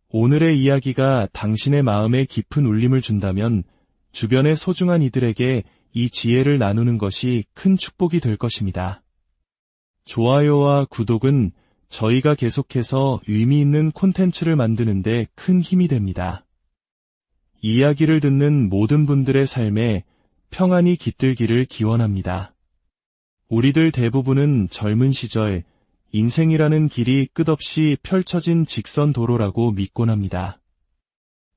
오늘의 이야기가 당신의 마음에 깊은 울림을 준다면 주변의 소중한 이들에게 이 지혜를 나누는 것이 큰 축복이 될 것입니다. 좋아요와 구독은 저희가 계속해서 의미 있는 콘텐츠를 만드는데 큰 힘이 됩니다. 이야기를 듣는 모든 분들의 삶에 평안이 깃들기를 기원합니다. 우리들 대부분은 젊은 시절 인생이라는 길이 끝없이 펼쳐진 직선 도로라고 믿곤 합니다.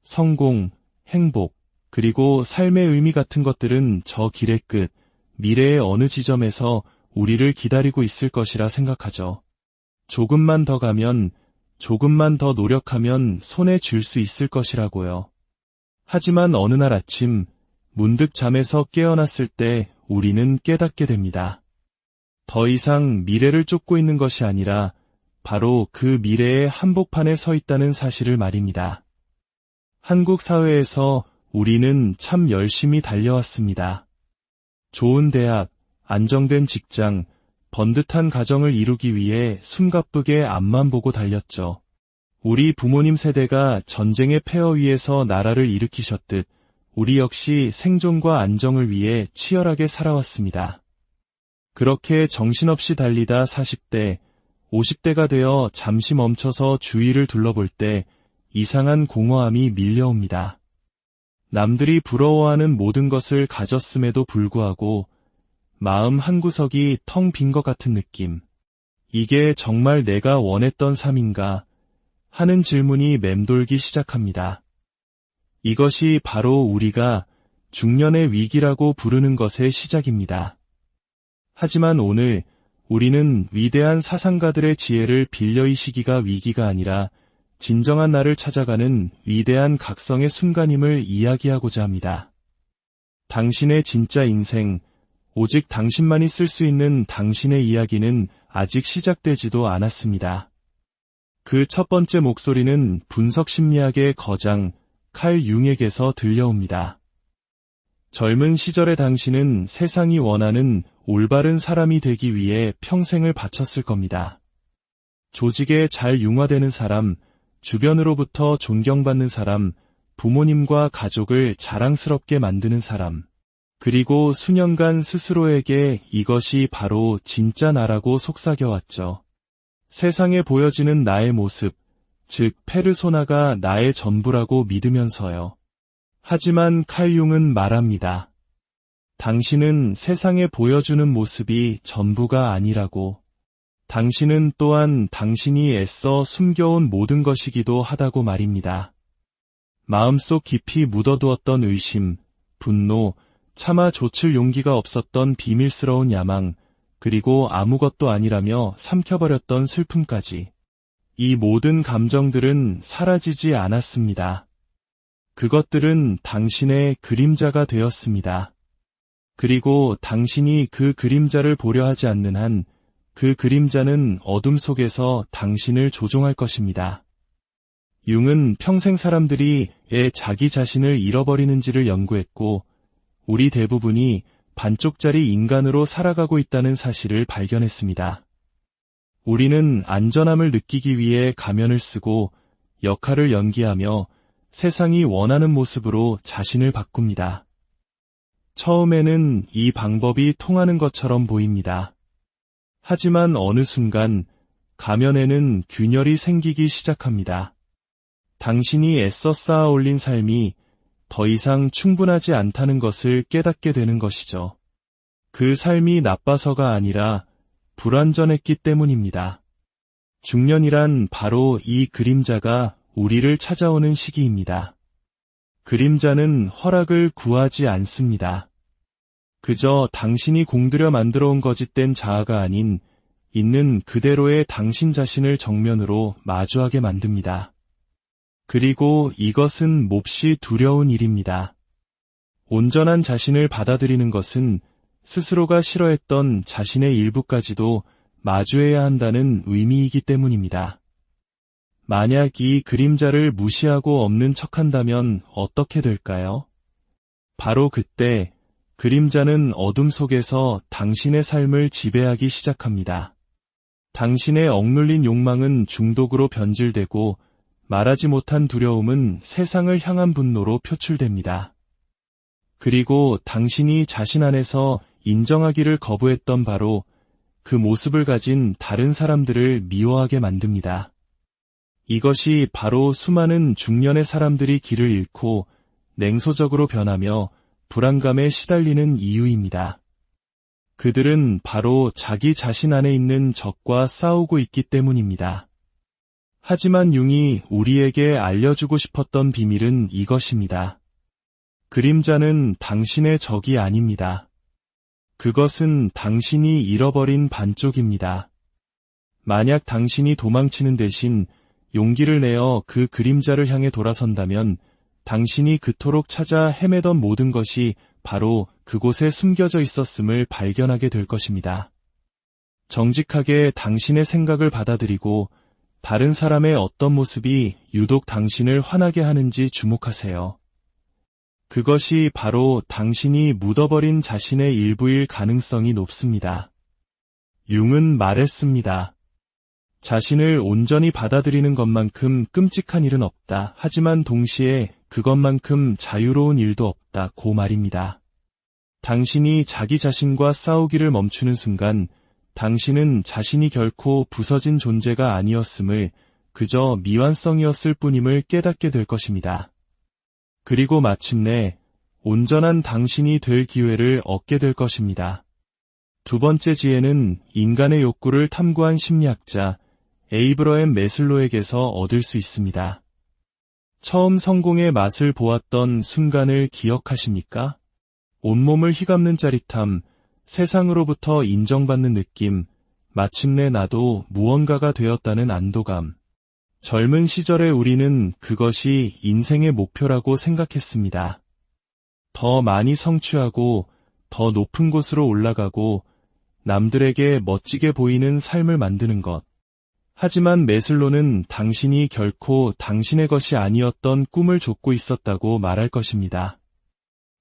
성공, 행복, 그리고 삶의 의미 같은 것들은 저 길의 끝, 미래의 어느 지점에서 우리를 기다리고 있을 것이라 생각하죠. 조금만 더 가면, 조금만 더 노력하면 손에 쥘 수 있을 것이라고요. 하지만 어느 날 아침, 문득 잠에서 깨어났을 때 우리는 깨닫게 됩니다. 더 이상 미래를 쫓고 있는 것이 아니라 바로 그 미래의 한복판에 서 있다는 사실을 말입니다. 한국 사회에서 우리는 참 열심히 달려왔습니다. 좋은 대학, 안정된 직장, 번듯한 가정을 이루기 위해 숨가쁘게 앞만 보고 달렸죠. 우리 부모님 세대가 전쟁의 폐허 위에서 나라를 일으키셨듯 우리 역시 생존과 안정을 위해 치열하게 살아왔습니다. 그렇게 정신없이 달리다 40대, 50대가 되어 잠시 멈춰서 주위를 둘러볼 때 이상한 공허함이 밀려옵니다. 남들이 부러워하는 모든 것을 가졌음에도 불구하고 마음 한구석이 텅 빈 것 같은 느낌. 이게 정말 내가 원했던 삶인가 하는 질문이 맴돌기 시작합니다. 이것이 바로 우리가 중년의 위기라고 부르는 것의 시작입니다. 하지만 오늘 우리는 위대한 사상가들의 지혜를 빌려 이 시기가 위기가 아니라 진정한 나를 찾아가는 위대한 각성의 순간임을 이야기하고자 합니다. 당신의 진짜 인생, 오직 당신만이 쓸 수 있는 당신의 이야기는 아직 시작되지도 않았습니다. 그 첫 번째 목소리는 분석 심리학의 거장 칼 융에게서 들려옵니다. 젊은 시절의 당신은 세상이 원하는 올바른 사람이 되기 위해 평생을 바쳤을 겁니다. 조직에 잘 융화되는 사람, 주변으로부터 존경받는 사람, 부모님과 가족을 자랑스럽게 만드는 사람, 그리고 수년간 스스로에게 이것이 바로 진짜 나라고 속삭여왔죠. 세상에 보여지는 나의 모습, 즉 페르소나가 나의 전부라고 믿으면서요. 하지만 칼 융은 말합니다. 당신은 세상에 보여주는 모습이 전부가 아니라고. 당신은 또한 당신이 애써 숨겨온 모든 것이기도 하다고 말입니다. 마음속 깊이 묻어두었던 의심, 분노, 차마 조칠 용기가 없었던 비밀스러운 야망, 그리고 아무것도 아니라며 삼켜버렸던 슬픔까지. 이 모든 감정들은 사라지지 않았습니다. 그것들은 당신의 그림자가 되었습니다. 그리고 당신이 그 그림자를 보려 하지 않는 한 그 그림자는 어둠 속에서 당신을 조종할 것입니다. 융은 평생 사람들이 왜 자기 자신을 잃어버리는지를 연구했고 우리 대부분이 반쪽짜리 인간으로 살아가고 있다는 사실을 발견했습니다. 우리는 안전함을 느끼기 위해 가면을 쓰고 역할을 연기하며 세상이 원하는 모습으로 자신을 바꿉니다. 처음에는 이 방법이 통하는 것처럼 보입니다. 하지만 어느 순간 가면에는 균열이 생기기 시작합니다. 당신이 애써 쌓아 올린 삶이 더 이상 충분하지 않다는 것을 깨닫게 되는 것이죠. 그 삶이 나빠서가 아니라 불완전했기 때문입니다. 중년이란 바로 이 그림자가 우리를 찾아오는 시기입니다. 그림자는 허락을 구하지 않습니다. 그저 당신이 공들여 만들어 온 거짓된 자아가 아닌 있는 그대로의 당신 자신을 정면으로 마주하게 만듭니다. 그리고 이것은 몹시 두려운 일입니다. 온전한 자신을 받아들이는 것은 스스로가 싫어했던 자신의 일부까지도 마주해야 한다는 의미이기 때문입니다. 만약 이 그림자를 무시하고 없는 척한다면 어떻게 될까요? 바로 그때 그림자는 어둠 속에서 당신의 삶을 지배하기 시작합니다. 당신의 억눌린 욕망은 중독으로 변질되고 말하지 못한 두려움은 세상을 향한 분노로 표출됩니다. 그리고 당신이 자신 안에서 인정하기를 거부했던 바로 그 모습을 가진 다른 사람들을 미워하게 만듭니다. 이것이 바로 수많은 중년의 사람들이 길을 잃고 냉소적으로 변하며 불안감에 시달리는 이유입니다. 그들은 바로 자기 자신 안에 있는 적과 싸우고 있기 때문입니다. 하지만 융이 우리에게 알려주고 싶었던 비밀은 이것입니다. 그림자는 당신의 적이 아닙니다. 그것은 당신이 잃어버린 반쪽입니다. 만약 당신이 도망치는 대신 용기를 내어 그 그림자를 향해 돌아선다면 당신이 그토록 찾아 헤매던 모든 것이 바로 그곳에 숨겨져 있었음을 발견하게 될 것입니다. 정직하게 당신의 생각을 받아들이고 다른 사람의 어떤 모습이 유독 당신을 화나게 하는지 주목하세요. 그것이 바로 당신이 묻어버린 자신의 일부일 가능성이 높습니다. 융은 말했습니다. 자신을 온전히 받아들이는 것만큼 끔찍한 일은 없다. 하지만 동시에 그것만큼 자유로운 일도 없다고 말입니다. 당신이 자기 자신과 싸우기를 멈추는 순간 당신은 자신이 결코 부서진 존재가 아니었음을 그저 미완성이었을 뿐임을 깨닫게 될 것입니다. 그리고 마침내 온전한 당신이 될 기회를 얻게 될 것입니다. 두 번째 지혜는 인간의 욕구를 탐구한 심리학자 에이브러햄 매슬로에게서 얻을 수 있습니다. 처음 성공의 맛을 보았던 순간을 기억하십니까? 온몸을 휘감는 짜릿함, 세상으로부터 인정받는 느낌, 마침내 나도 무언가가 되었다는 안도감. 젊은 시절의 우리는 그것이 인생의 목표라고 생각했습니다. 더 많이 성취하고 더 높은 곳으로 올라가고 남들에게 멋지게 보이는 삶을 만드는 것. 하지만 매슬로는 당신이 결코 당신의 것이 아니었던 꿈을 좇고 있었다고 말할 것입니다.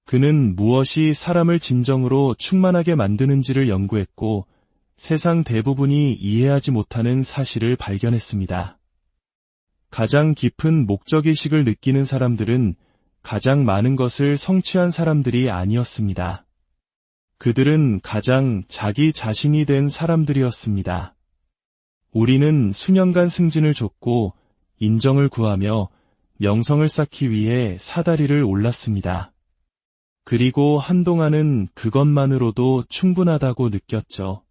그는 무엇이 사람을 진정으로 충만하게 만드는지를 연구했고 세상 대부분이 이해하지 못하는 사실을 발견했습니다. 가장 깊은 목적의식을 느끼는 사람들은 가장 많은 것을 성취한 사람들이 아니었습니다. 그들은 가장 자기 자신이 된 사람들이었습니다. 우리는 수년간 승진을 좇고 인정을 구하며 명성을 쌓기 위해 사다리를 올랐습니다. 그리고 한동안은 그것만으로도 충분하다고 느꼈죠.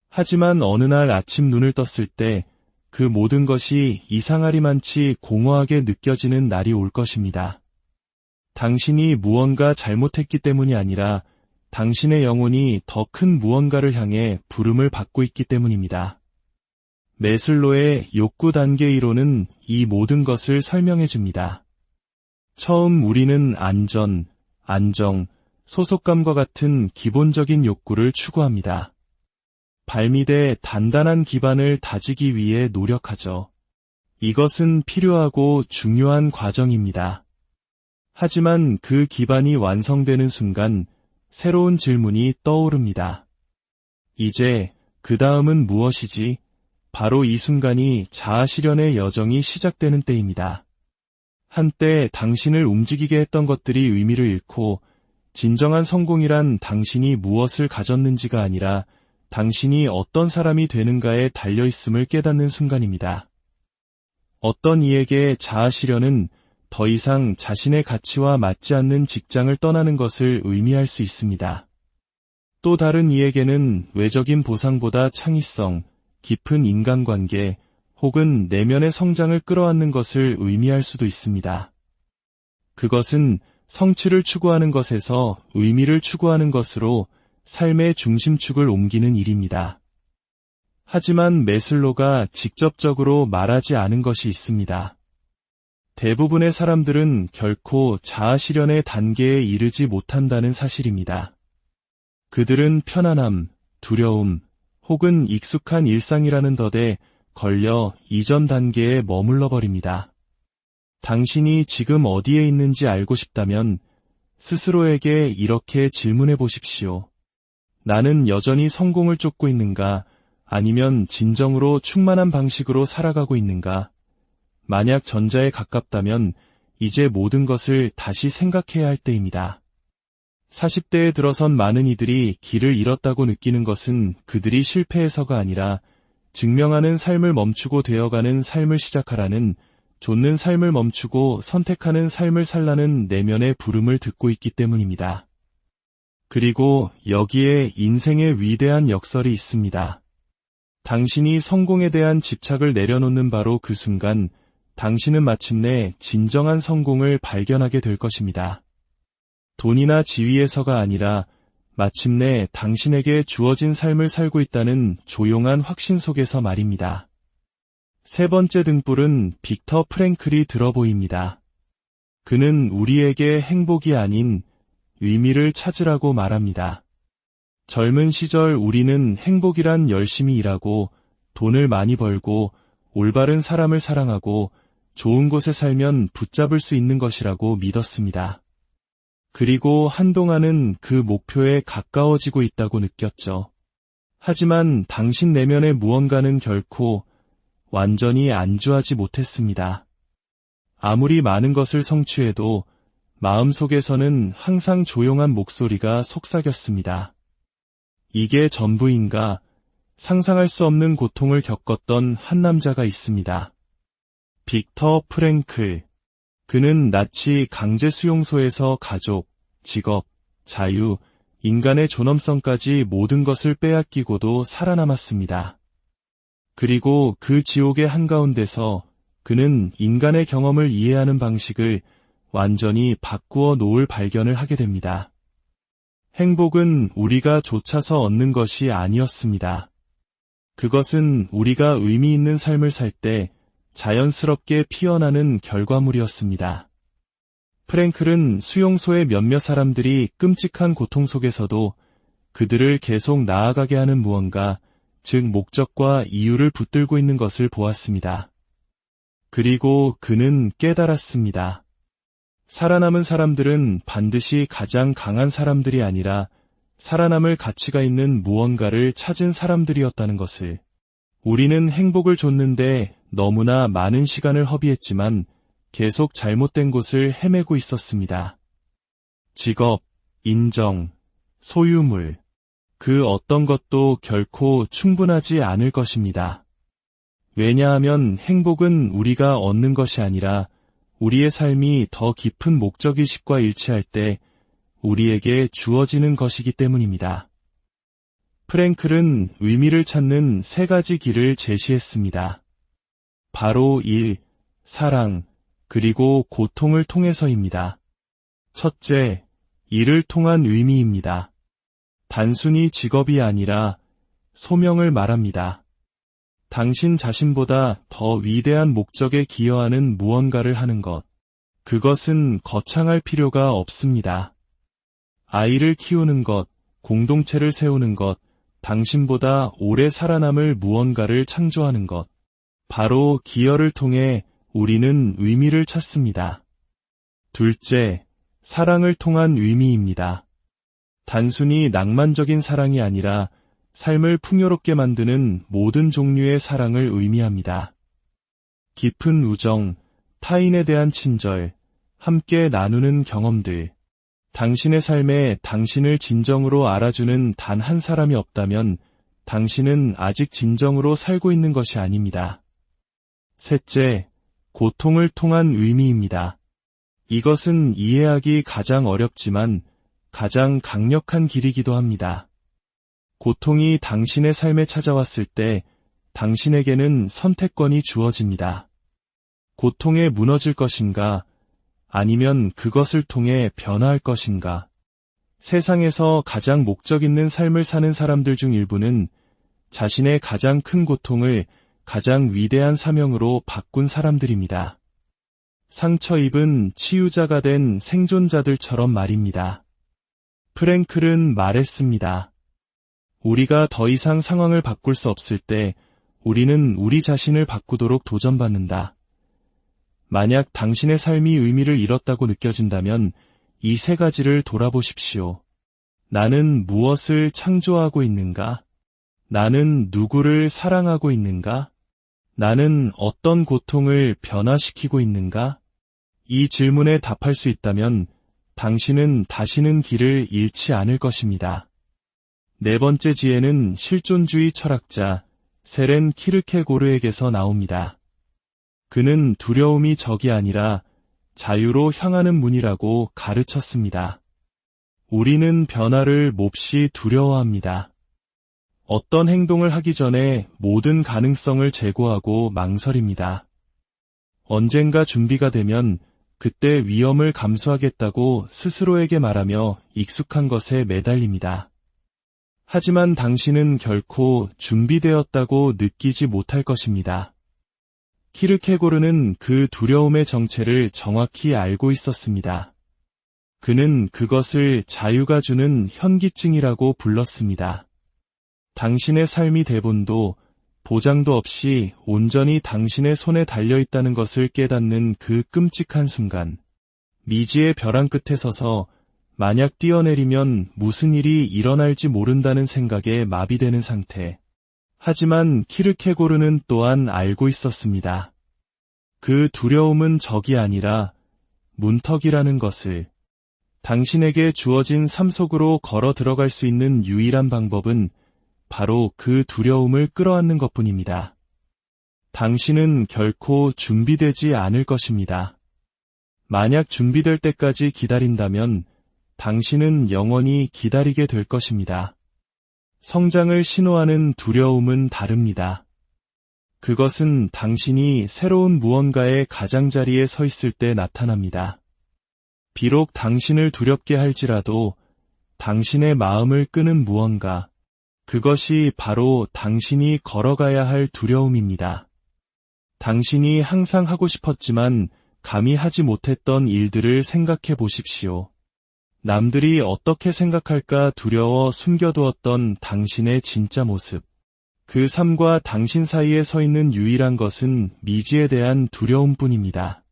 하지만 어느 날 아침 눈을 떴을 때 그 모든 것이 이상하리만치 공허하게 느껴지는 날이 올 것입니다. 당신이 무언가 잘못했기 때문이 아니라 당신의 영혼이 더 큰 무언가를 향해 부름을 받고 있기 때문입니다. 매슬로의 욕구 단계 이론은 이 모든 것을 설명해 줍니다. 처음 우리는 안전, 안정, 소속감과 같은 기본적인 욕구를 추구합니다. 발밑에 단단한 기반을 다지기 위해 노력하죠. 이것은 필요하고 중요한 과정입니다. 하지만 그 기반이 완성되는 순간 새로운 질문이 떠오릅니다. 이제 그 다음은 무엇이지? 바로 이 순간이 자아실현의 여정이 시작되는 때입니다. 한때 당신을 움직이게 했던 것들이 의미를 잃고 진정한 성공이란 당신이 무엇을 가졌는지가 아니라 당신이 어떤 사람이 되는가에 달려있음을 깨닫는 순간입니다. 어떤 이에게 자아실현은 더 이상 자신의 가치와 맞지 않는 직장을 떠나는 것을 의미할 수 있습니다. 또 다른 이에게는 외적인 보상보다 창의성, 깊은 인간관계 혹은 내면의 성장을 끌어안는 것을 의미할 수도 있습니다. 그것은 성취를 추구하는 것에서 의미를 추구하는 것으로 삶의 중심축을 옮기는 일입니다. 하지만 매슬로가 직접적으로 말하지 않은 것이 있습니다. 대부분의 사람들은 결코 자아실현의 단계에 이르지 못한다는 사실입니다. 그들은 편안함, 두려움, 혹은 익숙한 일상이라는 덫에 걸려 이전 단계에 머물러 버립니다. 당신이 지금 어디에 있는지 알고 싶다면 스스로에게 이렇게 질문해 보십시오. 나는 여전히 성공을 쫓고 있는가? 아니면 진정으로 충만한 방식으로 살아가고 있는가? 만약 전자에 가깝다면 이제 모든 것을 다시 생각해야 할 때입니다. 40대에 들어선 많은 이들이 길을 잃었다고 느끼는 것은 그들이 실패해서가 아니라 증명하는 삶을 멈추고 되어가는 삶을 시작하라는, 좇는 삶을 멈추고 선택하는 삶을 살라는 내면의 부름을 듣고 있기 때문입니다. 그리고 여기에 인생의 위대한 역설이 있습니다. 당신이 성공에 대한 집착을 내려놓는 바로 그 순간 당신은 마침내 진정한 성공을 발견하게 될 것입니다. 돈이나 지위에서가 아니라 마침내 당신에게 주어진 삶을 살고 있다는 조용한 확신 속에서 말입니다. 세 번째 등불은 빅터 프랭클이 들어 보입니다. 그는 우리에게 행복이 아닌 의미를 찾으라고 말합니다. 젊은 시절 우리는 행복이란 열심히 일하고 돈을 많이 벌고 올바른 사람을 사랑하고 좋은 곳에 살면 붙잡을 수 있는 것이라고 믿었습니다. 그리고 한동안은 그 목표에 가까워지고 있다고 느꼈죠. 하지만 당신 내면의 무언가는 결코 완전히 안주하지 못했습니다. 아무리 많은 것을 성취해도 마음속에서는 항상 조용한 목소리가 속삭였습니다. 이게 전부인가? 상상할 수 없는 고통을 겪었던 한 남자가 있습니다. 빅터 프랭클. 그는 나치 강제 수용소에서 가족, 직업, 자유, 인간의 존엄성까지 모든 것을 빼앗기고도 살아남았습니다. 그리고 그 지옥의 한가운데서 그는 인간의 경험을 이해하는 방식을 완전히 바꾸어 놓을 발견을 하게 됩니다. 행복은 우리가 좇아서 얻는 것이 아니었습니다. 그것은 우리가 의미 있는 삶을 살 때 자연스럽게 피어나는 결과물이었습니다. 프랭클은 수용소의 몇몇 사람들이 끔찍한 고통 속에서도 그들을 계속 나아가게 하는 무언가, 즉 목적과 이유를 붙들고 있는 것을 보았습니다. 그리고 그는 깨달았습니다. 살아남은 사람들은 반드시 가장 강한 사람들이 아니라 살아남을 가치가 있는 무언가를 찾은 사람들이었다는 것을. 우리는 행복을 좇는데 너무나 많은 시간을 허비했지만 계속 잘못된 곳을 헤매고 있었습니다. 직업, 인정, 소유물, 그 어떤 것도 결코 충분하지 않을 것입니다. 왜냐하면 행복은 우리가 얻는 것이 아니라 우리의 삶이 더 깊은 목적의식과 일치할 때 우리에게 주어지는 것이기 때문입니다. 프랭클은 의미를 찾는 세 가지 길을 제시했습니다. 바로 일, 사랑, 그리고 고통을 통해서입니다. 첫째, 일을 통한 의미입니다. 단순히 직업이 아니라 소명을 말합니다. 당신 자신보다 더 위대한 목적에 기여하는 무언가를 하는 것. 그것은 거창할 필요가 없습니다. 아이를 키우는 것, 공동체를 세우는 것, 당신보다 오래 살아남을 무언가를 창조하는 것. 바로 기여를 통해 우리는 의미를 찾습니다. 둘째, 사랑을 통한 의미입니다. 단순히 낭만적인 사랑이 아니라 삶을 풍요롭게 만드는 모든 종류의 사랑을 의미합니다. 깊은 우정, 타인에 대한 친절, 함께 나누는 경험들. 당신의 삶에 당신을 진정으로 알아주는 단 한 사람이 없다면 당신은 아직 진정으로 살고 있는 것이 아닙니다. 셋째, 고통을 통한 의미입니다. 이것은 이해하기 가장 어렵지만 가장 강력한 길이기도 합니다. 고통이 당신의 삶에 찾아왔을 때 당신에게는 선택권이 주어집니다. 고통에 무너질 것인가, 아니면 그것을 통해 변화할 것인가. 세상에서 가장 목적 있는 삶을 사는 사람들 중 일부는 자신의 가장 큰 고통을 가장 위대한 사명으로 바꾼 사람들입니다. 상처 입은 치유자가 된 생존자들처럼 말입니다. 프랭클은 말했습니다. 우리가 더 이상 상황을 바꿀 수 없을 때 우리는 우리 자신을 바꾸도록 도전받는다. 만약 당신의 삶이 의미를 잃었다고 느껴진다면 이 세 가지를 돌아보십시오. 나는 무엇을 창조하고 있는가? 나는 누구를 사랑하고 있는가? 나는 어떤 고통을 변화시키고 있는가? 이 질문에 답할 수 있다면 당신은 다시는 길을 잃지 않을 것입니다. 네 번째 지혜는 실존주의 철학자 세렌 키르케고르에게서 나옵니다. 그는 두려움이 적이 아니라 자유로 향하는 문이라고 가르쳤습니다. 우리는 변화를 몹시 두려워합니다. 어떤 행동을 하기 전에 모든 가능성을 제고하고 망설입니다. 언젠가 준비가 되면 그때 위험을 감수하겠다고 스스로에게 말하며 익숙한 것에 매달립니다. 하지만 당신은 결코 준비되었다고 느끼지 못할 것입니다. 키르케고르는 그 두려움의 정체를 정확히 알고 있었습니다. 그는 그것을 자유가 주는 현기증이라고 불렀습니다. 당신의 삶이 대본도 보장도 없이 온전히 당신의 손에 달려있다는 것을 깨닫는 그 끔찍한 순간, 미지의 벼랑 끝에 서서 만약 뛰어내리면 무슨 일이 일어날지 모른다는 생각에 마비되는 상태. 하지만 키르케고르는 또한 알고 있었습니다. 그 두려움은 적이 아니라 문턱이라는 것을. 당신에게 주어진 삶 속으로 걸어 들어갈 수 있는 유일한 방법은 바로 그 두려움을 끌어안는 것뿐입니다. 당신은 결코 준비되지 않을 것입니다. 만약 준비될 때까지 기다린다면 당신은 영원히 기다리게 될 것입니다. 성장을 신호하는 두려움은 다릅니다. 그것은 당신이 새로운 무언가의 가장자리에 서 있을 때 나타납니다. 비록 당신을 두렵게 할지라도 당신의 마음을 끄는 무언가, 그것이 바로 당신이 걸어가야 할 두려움입니다. 당신이 항상 하고 싶었지만 감히 하지 못했던 일들을 생각해 보십시오. 남들이 어떻게 생각할까 두려워 숨겨두었던 당신의 진짜 모습. 그 삶과 당신 사이에 서 있는 유일한 것은 미지에 대한 두려움뿐입니다.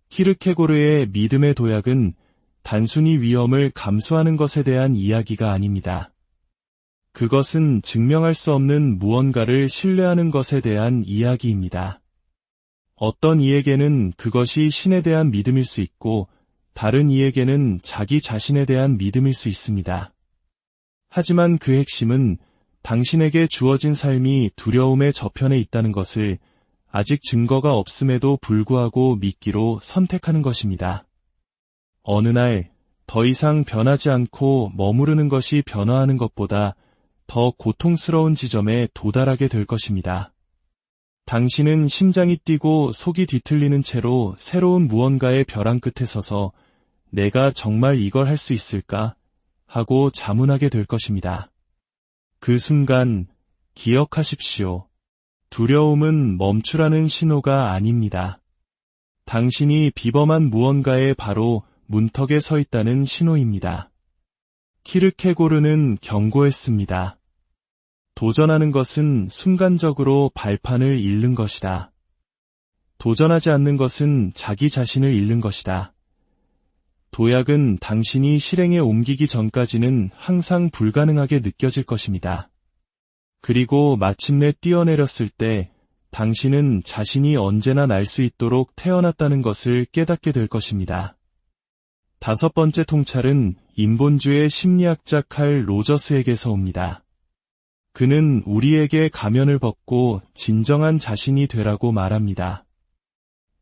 키르케고르의 믿음의 도약은 단순히 위험을 감수하는 것에 대한 이야기가 아닙니다. 그것은 증명할 수 없는 무언가를 신뢰하는 것에 대한 이야기입니다. 어떤 이에게는 그것이 신에 대한 믿음일 수 있고 다른 이에게는 자기 자신에 대한 믿음일 수 있습니다. 하지만 그 핵심은 당신에게 주어진 삶이 두려움의 저편에 있다는 것을 아직 증거가 없음에도 불구하고 믿기로 선택하는 것입니다. 어느 날 더 이상 변하지 않고 머무르는 것이 변화하는 것보다 더 고통스러운 지점에 도달하게 될 것입니다. 당신은 심장이 뛰고 속이 뒤틀리는 채로 새로운 무언가의 벼랑 끝에 서서 내가 정말 이걸 할 수 있을까? 하고 자문하게 될 것입니다. 그 순간 기억하십시오. 두려움은 멈추라는 신호가 아닙니다. 당신이 비범한 무언가에 바로 문턱에 서 있다는 신호입니다. 키르케고르는 경고했습니다. 도전하는 것은 순간적으로 발판을 잃는 것이다. 도전하지 않는 것은 자기 자신을 잃는 것이다. 도약은 당신이 실행에 옮기기 전까지는 항상 불가능하게 느껴질 것입니다. 그리고 마침내 뛰어내렸을 때 당신은 자신이 언제나 날 수 있도록 태어났다는 것을 깨닫게 될 것입니다. 다섯 번째 통찰은 인본주의 심리학자 칼 로저스에게서 옵니다. 그는 우리에게 가면을 벗고 진정한 자신이 되라고 말합니다.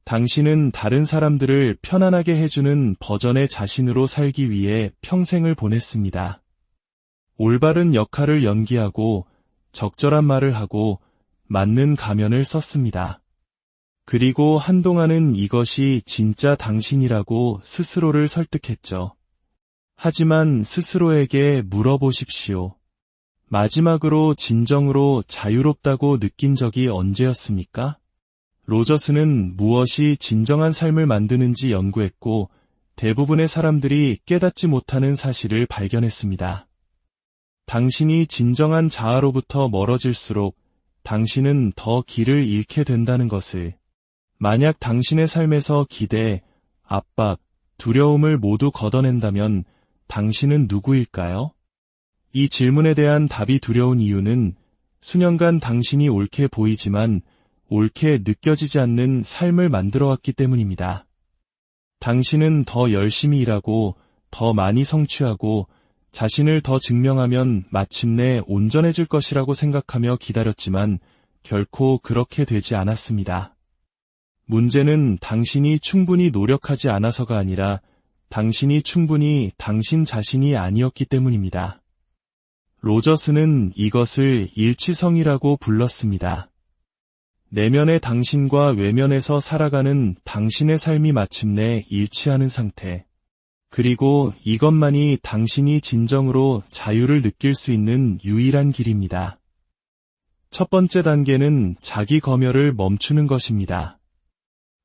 당신은 다른 사람들을 편안하게 해주는 버전의 자신으로 살기 위해 평생을 보냈습니다. 올바른 역할을 연기하고 적절한 말을 하고 맞는 가면을 썼습니다. 그리고 한동안은 이것이 진짜 당신이라고 스스로를 설득했죠. 하지만 스스로에게 물어보십시오. 마지막으로 진정으로 자유롭다고 느낀 적이 언제였습니까? 로저스는 무엇이 진정한 삶을 만드는지 연구했고 대부분의 사람들이 깨닫지 못하는 사실을 발견했습니다. 당신이 진정한 자아로부터 멀어질수록 당신은 더 길을 잃게 된다는 것을. 만약 당신의 삶에서 기대, 압박, 두려움을 모두 걷어낸다면 당신은 누구일까요? 이 질문에 대한 답이 두려운 이유는 수년간 당신이 옳게 보이지만 옳게 느껴지지 않는 삶을 만들어왔기 때문입니다. 당신은 더 열심히 일하고 더 많이 성취하고 자신을 더 증명하면 마침내 온전해질 것이라고 생각하며 기다렸지만 결코 그렇게 되지 않았습니다. 문제는 당신이 충분히 노력하지 않아서가 아니라 당신이 충분히 당신 자신이 아니었기 때문입니다. 로저스는 이것을 일치성이라고 불렀습니다. 내면의 당신과 외면에서 살아가는 당신의 삶이 마침내 일치하는 상태. 그리고 이것만이 당신이 진정으로 자유를 느낄 수 있는 유일한 길입니다. 첫 번째 단계는 자기 검열을 멈추는 것입니다.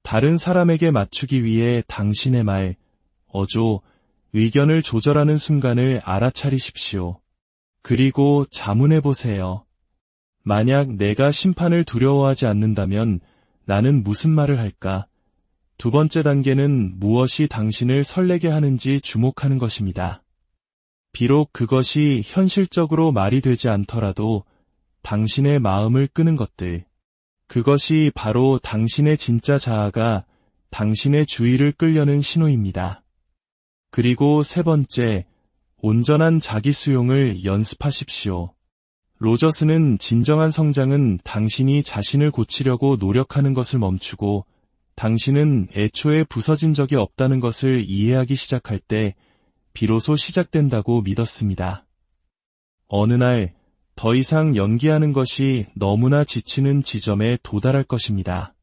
다른 사람에게 맞추기 위해 당신의 말, 어조, 의견을 조절하는 순간을 알아차리십시오. 그리고 자문해보세요. 만약 내가 심판을 두려워하지 않는다면 나는 무슨 말을 할까? 두 번째 단계는 무엇이 당신을 설레게 하는지 주목하는 것입니다. 비록 그것이 현실적으로 말이 되지 않더라도 당신의 마음을 끄는 것들, 그것이 바로 당신의 진짜 자아가 당신의 주의를 끌려는 신호입니다. 그리고 세 번째, 온전한 자기 수용을 연습하십시오. 로저스는 진정한 성장은 당신이 자신을 고치려고 노력하는 것을 멈추고 당신은 애초에 부서진 적이 없다는 것을 이해하기 시작할 때 비로소 시작된다고 믿었습니다. 어느 날 더 이상 연기하는 것이 너무나 지치는 지점에 도달할 것입니다.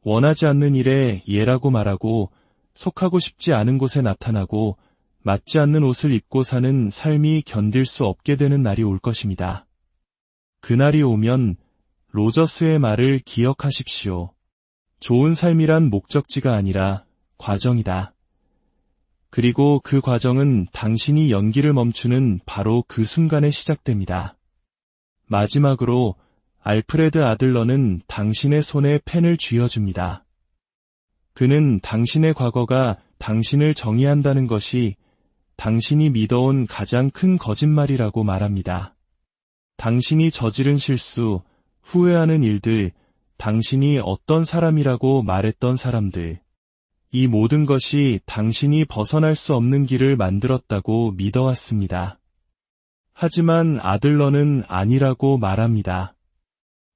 원하지 않는 일에 예라고 말하고 속하고 싶지 않은 곳에 나타나고 맞지 않는 옷을 입고 사는 삶이 견딜 수 없게 되는 날이 올 것입니다. 그날이 오면 로저스의 말을 기억하십시오. 좋은 삶이란 목적지가 아니라 과정이다. 그리고 그 과정은 당신이 연기를 멈추는 바로 그 순간에 시작됩니다. 마지막으로 알프레드 아들러는 당신의 손에 펜을 쥐어줍니다. 그는 당신의 과거가 당신을 정의한다는 것이 당신이 믿어온 가장 큰 거짓말이라고 말합니다. 당신이 저지른 실수, 후회하는 일들, 당신이 어떤 사람이라고 말했던 사람들, 이 모든 것이 당신이 벗어날 수 없는 길을 만들었다고 믿어왔습니다. 하지만 아들러는 아니라고 말합니다.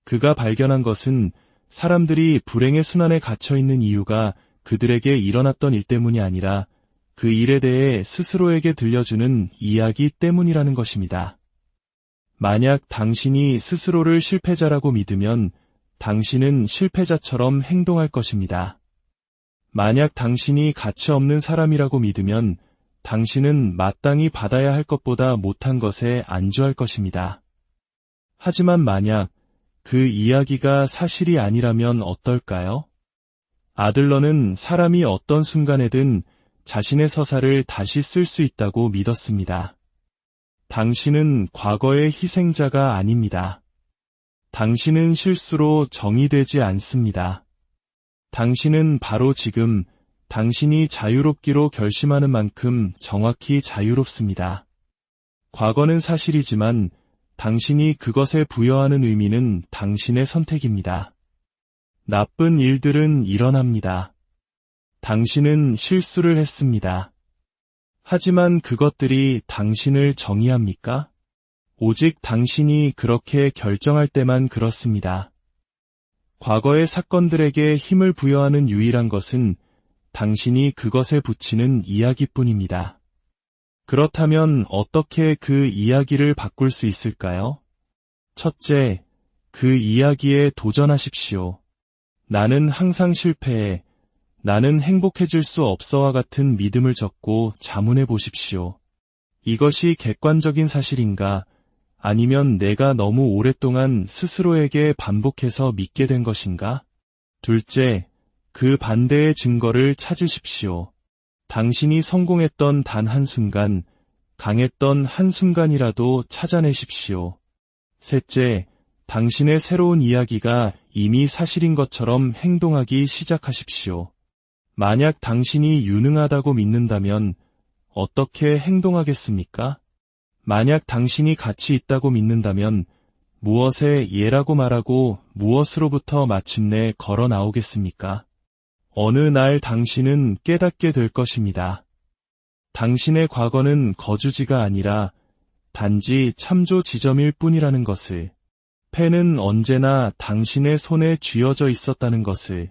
그가 발견한 것은 사람들이 불행의 순환에 갇혀 있는 이유가 그들에게 일어났던 일 때문이 아니라 그 일에 대해 스스로에게 들려주는 이야기 때문이라는 것입니다. 만약 당신이 스스로를 실패자라고 믿으면 당신은 실패자처럼 행동할 것입니다. 만약 당신이 가치 없는 사람이라고 믿으면 당신은 마땅히 받아야 할 것보다 못한 것에 안주할 것입니다. 하지만 만약 그 이야기가 사실이 아니라면 어떨까요? 아들러는 사람이 어떤 순간에든 자신의 서사를 다시 쓸 수 있다고 믿었습니다. 당신은 과거의 희생자가 아닙니다. 당신은 실수로 정의되지 않습니다. 당신은 바로 지금 당신이 자유롭기로 결심하는 만큼 정확히 자유롭습니다. 과거는 사실이지만 당신이 그것에 부여하는 의미는 당신의 선택입니다. 나쁜 일들은 일어납니다. 당신은 실수를 했습니다. 하지만 그것들이 당신을 정의합니까? 오직 당신이 그렇게 결정할 때만 그렇습니다. 과거의 사건들에게 힘을 부여하는 유일한 것은 당신이 그것에 붙이는 이야기뿐입니다. 그렇다면 어떻게 그 이야기를 바꿀 수 있을까요? 첫째, 그 이야기에 도전하십시오. 나는 항상 실패해, 나는 행복해질 수 없어와 같은 믿음을 적고 자문해 보십시오. 이것이 객관적인 사실인가? 아니면 내가 너무 오랫동안 스스로에게 반복해서 믿게 된 것인가? 둘째, 그 반대의 증거를 찾으십시오. 당신이 성공했던 단 한순간, 강했던 한순간이라도 찾아내십시오. 셋째, 당신의 새로운 이야기가 이미 사실인 것처럼 행동하기 시작하십시오. 만약 당신이 유능하다고 믿는다면 어떻게 행동하겠습니까? 만약 당신이 가치 있다고 믿는다면 무엇에 예라고 말하고 무엇으로부터 마침내 걸어 나오겠습니까? 어느 날 당신은 깨닫게 될 것입니다. 당신의 과거는 거주지가 아니라 단지 참조 지점일 뿐이라는 것을, 펜은 언제나 당신의 손에 쥐어져 있었다는 것을,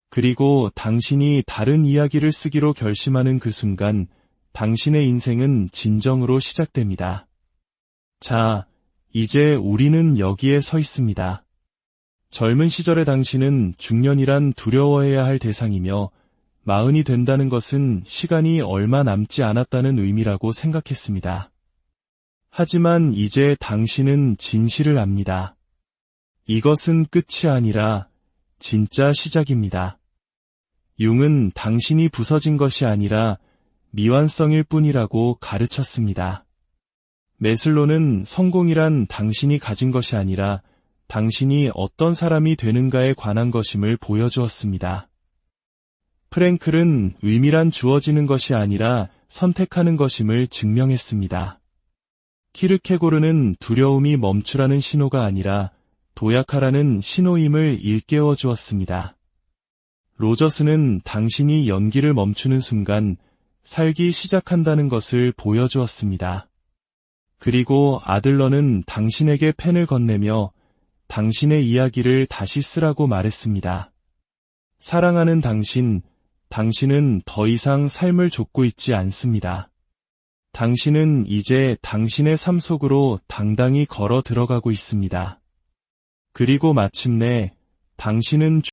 그리고 당신이 다른 이야기를 쓰기로 결심하는 그 순간 당신의 인생은 진정으로 시작됩니다. 자, 이제 우리는 여기에 서 있습니다. 젊은 시절의 당신은 중년이란 두려워해야 할 대상이며 마흔이 된다는 것은 시간이 얼마 남지 않았다는 의미라고 생각했습니다. 하지만 이제 당신은 진실을 압니다. 이것은 끝이 아니라 진짜 시작입니다. 융은 당신이 부서진 것이 아니라 미완성일 뿐이라고 가르쳤습니다. 매슬로는 성공이란 당신이 가진 것이 아니라 당신이 어떤 사람이 되는가에 관한 것임을 보여주었습니다. 프랭클은 의미란 주어지는 것이 아니라 선택하는 것임을 증명했습니다. 키르케고르는 두려움이 멈추라는 신호가 아니라 도약하라는 신호임을 일깨워 주었습니다. 로저스는 당신이 연기를 멈추는 순간 살기 시작한다는 것을 보여주었습니다. 그리고 아들러는 당신에게 펜을 건네며 당신의 이야기를 다시 쓰라고 말했습니다. 사랑하는 당신, 당신은 더 이상 삶을 좇고 있지 않습니다. 당신은 이제 당신의 삶 속으로 당당히 걸어 들어가고 있습니다. 그리고 마침내 당신은